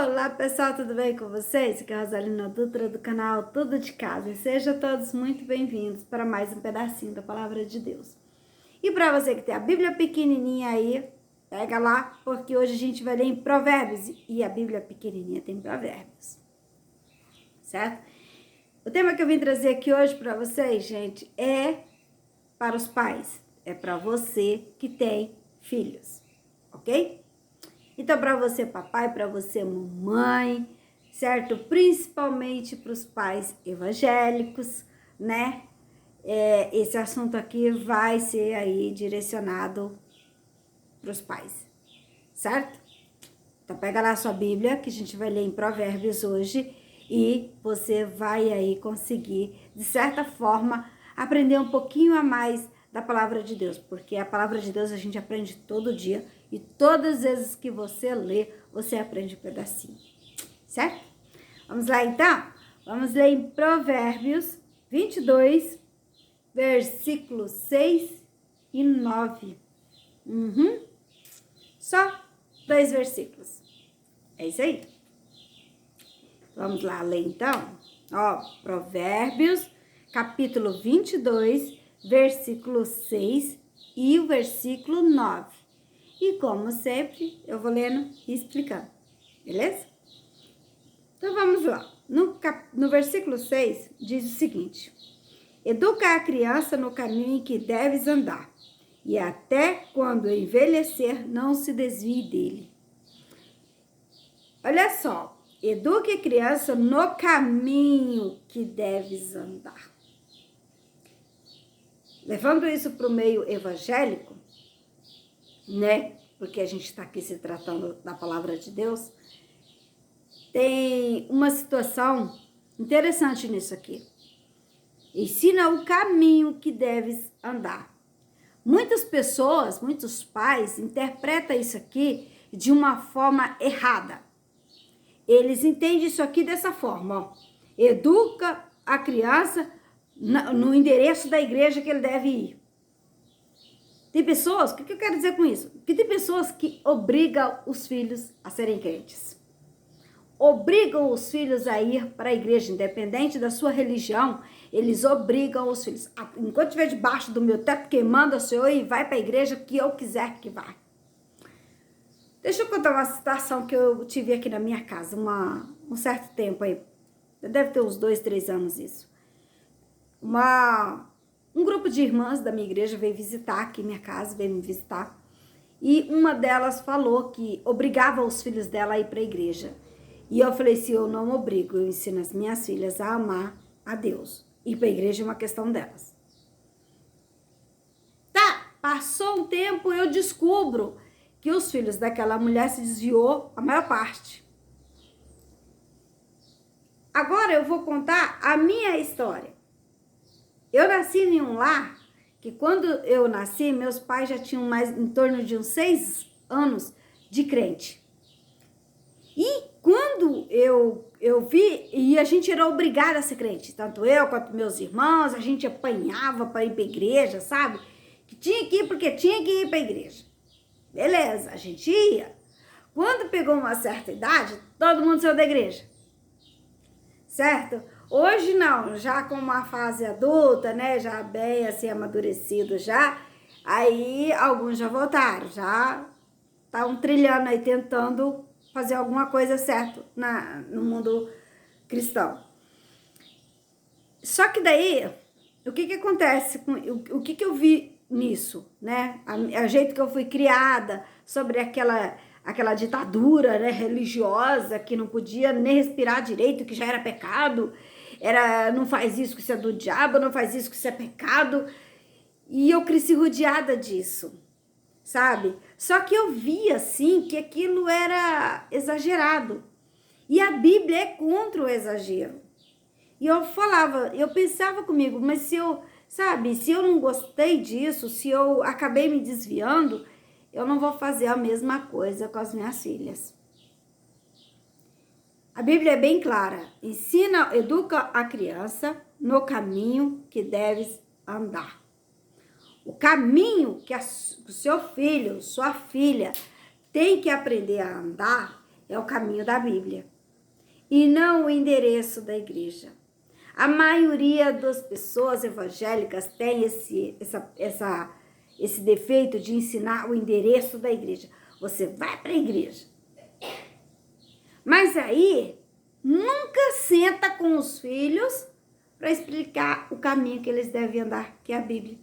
Olá pessoal, tudo bem com vocês? Aqui é a Rosalina Dutra do canal Tudo de Casa e sejam todos muito bem-vindos para mais um pedacinho da Palavra de Deus. E para você que tem a Bíblia pequenininha aí, pega lá, porque hoje a gente vai ler em Provérbios e a Bíblia pequenininha tem Provérbios, certo? O tema que eu vim trazer aqui hoje para vocês, gente, é para os pais, é para você que tem filhos, ok? Então, para você, papai, para você, mamãe, certo? Principalmente para os pais evangélicos, né? Esse assunto aqui vai ser aí direcionado para os pais, certo? Então, pega lá a sua Bíblia, que a gente vai ler em Provérbios hoje, e você vai aí conseguir, de certa forma, aprender um pouquinho a mais da palavra de Deus, porque a palavra de Deus a gente aprende todo dia e todas as vezes que você lê, você aprende um pedacinho, certo? Vamos lá então? Vamos ler em Provérbios 22, versículos 6 e 9. Só 2 versículos. É isso aí. Vamos lá ler então? Ó, Provérbios, capítulo 22, versículo 6 e o versículo 9. E como sempre, eu vou lendo e explicando, beleza? Então vamos lá. No versículo 6 diz o seguinte: educa a criança no caminho em que deves andar, e até quando envelhecer não se desvie dele. Olha só, eduque a criança no caminho que deves andar. Levando isso para o meio evangélico, né? Porque a gente está aqui se tratando da palavra de Deus. Tem uma situação interessante nisso aqui. Ensina o caminho que deves andar. Muitas pessoas, muitos pais interpretam isso aqui de uma forma errada. Eles entendem isso aqui dessa forma, ó. Educa a criança no endereço da igreja que ele deve ir. Tem pessoas, o que eu quero dizer com isso? Que tem pessoas que obrigam os filhos a serem crentes. Obrigam os filhos a ir para a igreja, independente da sua religião, eles obrigam os filhos. Enquanto estiver debaixo do meu teto queimando, o Senhor, e vai para a igreja que eu quiser que vá. Deixa eu contar uma situação que eu tive aqui na minha casa, um certo tempo aí. Deve ter uns 2, 3 anos isso. Um grupo de irmãs da minha igreja veio visitar aqui minha casa, veio me visitar. E uma delas falou que obrigava os filhos dela a ir para a igreja. E eu falei assim, eu não obrigo, eu ensino as minhas filhas a amar a Deus. Ir para a igreja é uma questão delas. Tá, passou um tempo, eu descubro que os filhos daquela mulher se desviou a maior parte. Agora eu vou contar a minha história. Eu nasci em um lar que quando eu nasci, meus pais já tinham mais em torno de uns 6 anos de crente. E quando eu vi, e a gente era obrigada a ser crente, tanto eu quanto meus irmãos, a gente apanhava para ir para a igreja, sabe? Que tinha que ir porque tinha que ir para a igreja. Beleza, a gente ia. Quando pegou uma certa idade, todo mundo saiu da igreja. Certo? Hoje não, já com uma fase adulta, né, já bem assim amadurecido já, aí alguns já voltaram, já estavam trilhando aí, tentando fazer alguma coisa certa no mundo cristão. Só que daí, o que acontece, o que eu vi nisso, né, a jeito que eu fui criada, sobre aquela ditadura, né, religiosa, que não podia nem respirar direito, que já era pecado, não faz isso que isso é do diabo, não faz isso que isso é pecado, e eu cresci rodeada disso, sabe? Só que eu via, assim, que aquilo era exagerado, e a Bíblia é contra o exagero, e eu pensava comigo, mas se eu não gostei disso, se eu acabei me desviando, eu não vou fazer a mesma coisa com as minhas filhas. A Bíblia é bem clara. Educa a criança no caminho que deves andar. O caminho que o seu filho, sua filha, tem que aprender a andar é o caminho da Bíblia e não o endereço da igreja. A maioria das pessoas evangélicas tem esse defeito de ensinar o endereço da igreja. Você vai para a igreja. Mas aí, nunca senta com os filhos para explicar o caminho que eles devem andar, que é a Bíblia.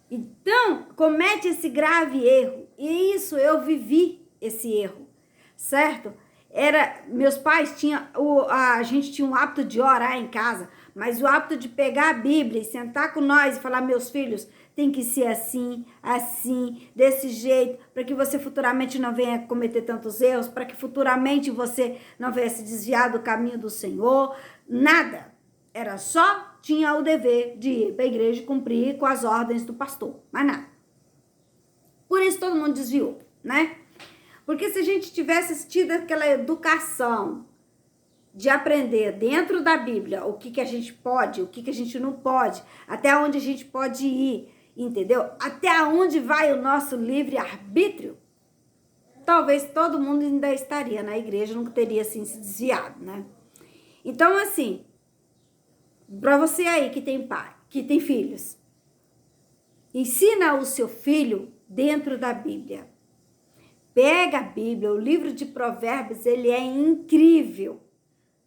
Então, comete esse grave erro. E isso, eu vivi esse erro, certo? Meus pais a gente tinha um hábito de orar em casa, mas o hábito de pegar a Bíblia e sentar com nós e falar, meus filhos, tem que ser assim, assim, desse jeito, para que você futuramente não venha cometer tantos erros, para que futuramente você não venha se desviar do caminho do Senhor, nada. Era só, tinha o dever de ir para a igreja e cumprir com as ordens do pastor, mais nada. Por isso todo mundo desviou, né? Porque se a gente tivesse tido aquela educação de aprender dentro da Bíblia o que a gente pode, o que a gente não pode, até onde a gente pode ir, entendeu? Até onde vai o nosso livre-arbítrio, talvez todo mundo ainda estaria na igreja, não teria assim se desviado, né? Então, assim, para você aí que tem pai, que tem filhos, ensina o seu filho dentro da Bíblia. Pega a Bíblia, o livro de Provérbios, ele é incrível.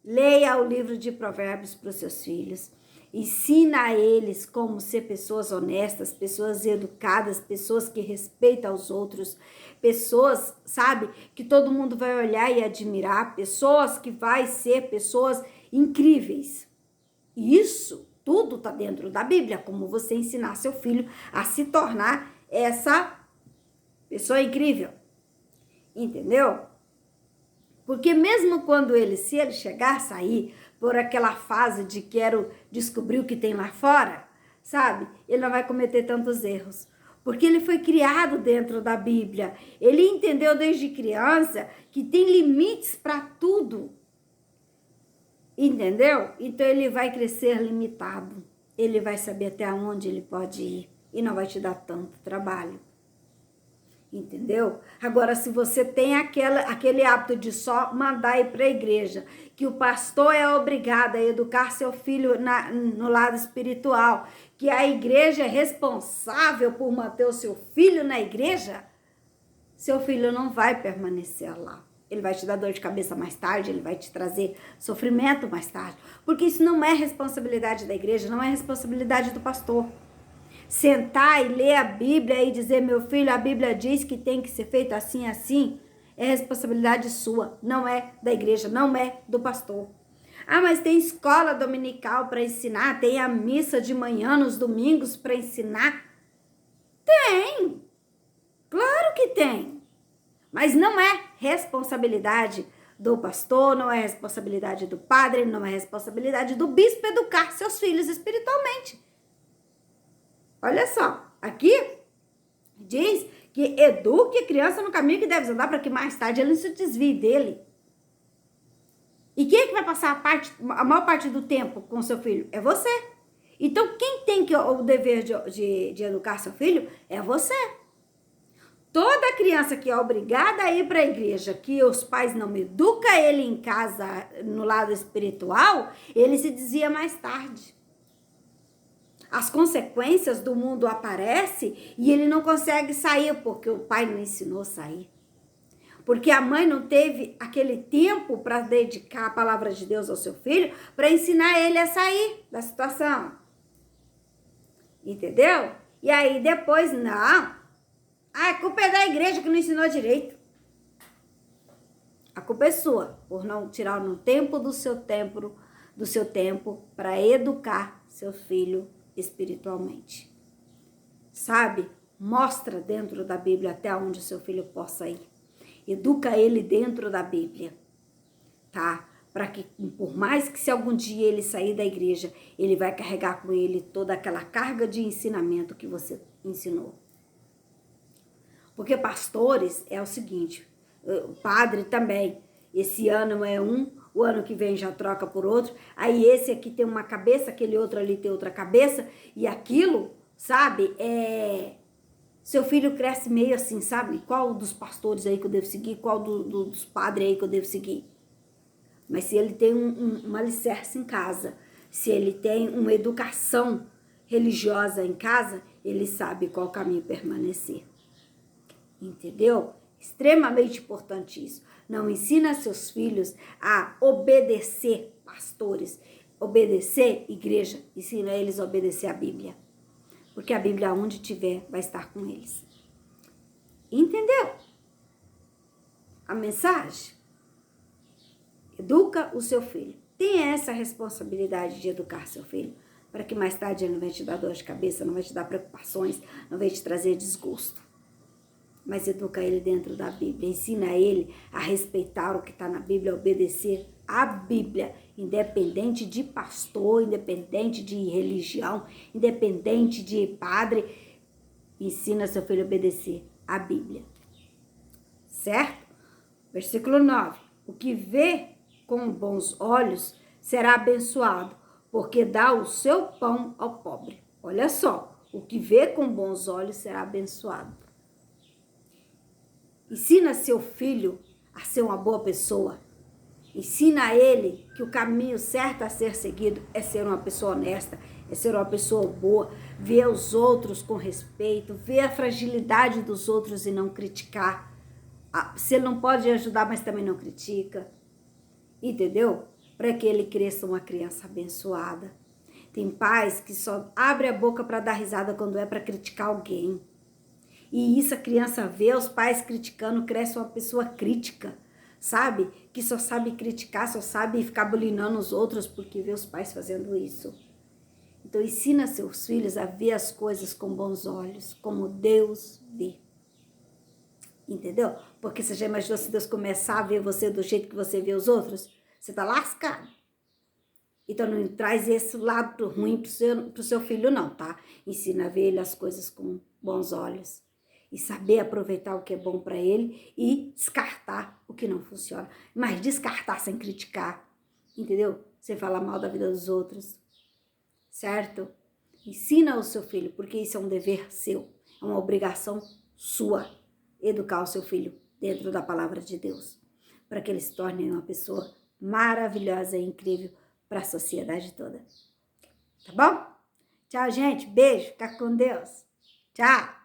Leia o livro de Provérbios para os seus filhos. Ensina a eles como ser pessoas honestas, pessoas educadas, pessoas que respeitam os outros, pessoas, sabe, que todo mundo vai olhar e admirar, pessoas que vai ser pessoas incríveis. Isso tudo está dentro da Bíblia, como você ensinar seu filho a se tornar essa pessoa incrível. Entendeu? Porque mesmo quando se ele chegar a sair por aquela fase de quero descobrir o que tem lá fora, sabe? Ele não vai cometer tantos erros. Porque ele foi criado dentro da Bíblia. Ele entendeu desde criança que tem limites para tudo. Entendeu? Então ele vai crescer limitado. Ele vai saber até onde ele pode ir. E não vai te dar tanto trabalho. Entendeu? Agora, se você tem aquele hábito de só mandar ir para a igreja, que o pastor é obrigado a educar seu filho no lado espiritual, que a igreja é responsável por manter o seu filho na igreja, seu filho não vai permanecer lá. Ele vai te dar dor de cabeça mais tarde, ele vai te trazer sofrimento mais tarde, porque isso não é responsabilidade da igreja, não é responsabilidade do pastor. Sentar e ler a Bíblia e dizer, meu filho, a Bíblia diz que tem que ser feito assim, assim, é responsabilidade sua, não é da igreja, não é do pastor. Ah, mas tem escola dominical para ensinar, tem a missa de manhã nos domingos para ensinar? Tem, claro que tem, mas não é responsabilidade do pastor, não é responsabilidade do padre, não é responsabilidade do bispo educar seus filhos espiritualmente. Olha só, aqui diz que eduque a criança no caminho que deve andar para que mais tarde ele não se desvie dele. E quem é que vai passar a maior parte do tempo com seu filho? É você. Então, quem tem o dever de educar seu filho é você. Toda criança que é obrigada a ir para a igreja, que os pais não educam ele em casa, no lado espiritual, ele se desvia mais tarde. As consequências do mundo aparecem e ele não consegue sair porque o pai não ensinou a sair. Porque a mãe não teve aquele tempo para dedicar a palavra de Deus ao seu filho para ensinar ele a sair da situação. Entendeu? E aí depois, não. A culpa é da igreja que não ensinou direito. A culpa é sua por não tirar no tempo do seu tempo para educar seu filho espiritualmente. Sabe? Mostra dentro da Bíblia até onde o seu filho possa ir. Educa ele dentro da Bíblia, tá? Para que, por mais que se algum dia ele sair da igreja, ele vai carregar com ele toda aquela carga de ensinamento que você ensinou. Porque pastores é o seguinte, o padre também, esse ano é um, o ano que vem já troca por outro, aí esse aqui tem uma cabeça, aquele outro ali tem outra cabeça, e aquilo, sabe, Seu filho cresce meio assim, sabe? Qual dos pastores aí que eu devo seguir? Qual dos padres aí que eu devo seguir? Mas se ele tem um alicerce em casa, se ele tem uma educação religiosa em casa, ele sabe qual caminho permanecer. Entendeu? Extremamente importante isso. Não ensina seus filhos a obedecer pastores, obedecer igreja. Ensina eles a obedecer a Bíblia. Porque a Bíblia, onde tiver, vai estar com eles. Entendeu? A mensagem? Educa o seu filho. Tenha essa responsabilidade de educar seu filho, para que mais tarde ele não vai te dar dor de cabeça, não vai te dar preocupações, não vai te trazer desgosto. Mas educa ele dentro da Bíblia. Ensina ele a respeitar o que está na Bíblia, a obedecer a Bíblia, independente de pastor, independente de religião, independente de padre. Ensina seu filho a obedecer a Bíblia. Certo? Versículo 9. O que vê com bons olhos será abençoado, porque dá o seu pão ao pobre. Olha só, o que vê com bons olhos será abençoado. Ensina seu filho a ser uma boa pessoa. Ensina a ele que o caminho certo a ser seguido é ser uma pessoa honesta, é ser uma pessoa boa, ver os outros com respeito, ver a fragilidade dos outros e não criticar. Se ele não pode ajudar, mas também não critica. Entendeu? Para que ele cresça uma criança abençoada. Tem pais que só abrem a boca para dar risada quando é para criticar alguém. E isso a criança vê os pais criticando, cresce uma pessoa crítica, sabe? Que só sabe criticar, só sabe ficar bulinando os outros porque vê os pais fazendo isso. Então ensina seus filhos a ver as coisas com bons olhos, como Deus vê. Entendeu? Porque você já imaginou se Deus começar a ver você do jeito que você vê os outros? Você tá lascado. Então não traz esse lado ruim pro seu filho não, tá? Ensina a ver ele as coisas com bons olhos. E saber aproveitar o que é bom para ele e descartar o que não funciona. Mas descartar sem criticar, entendeu? Sem falar mal da vida dos outros, certo? Ensina ao seu filho, porque isso é um dever seu, é uma obrigação sua, educar o seu filho dentro da palavra de Deus, para que ele se torne uma pessoa maravilhosa e incrível para a sociedade toda. Tá bom? Tchau, gente. Beijo. Fica com Deus. Tchau.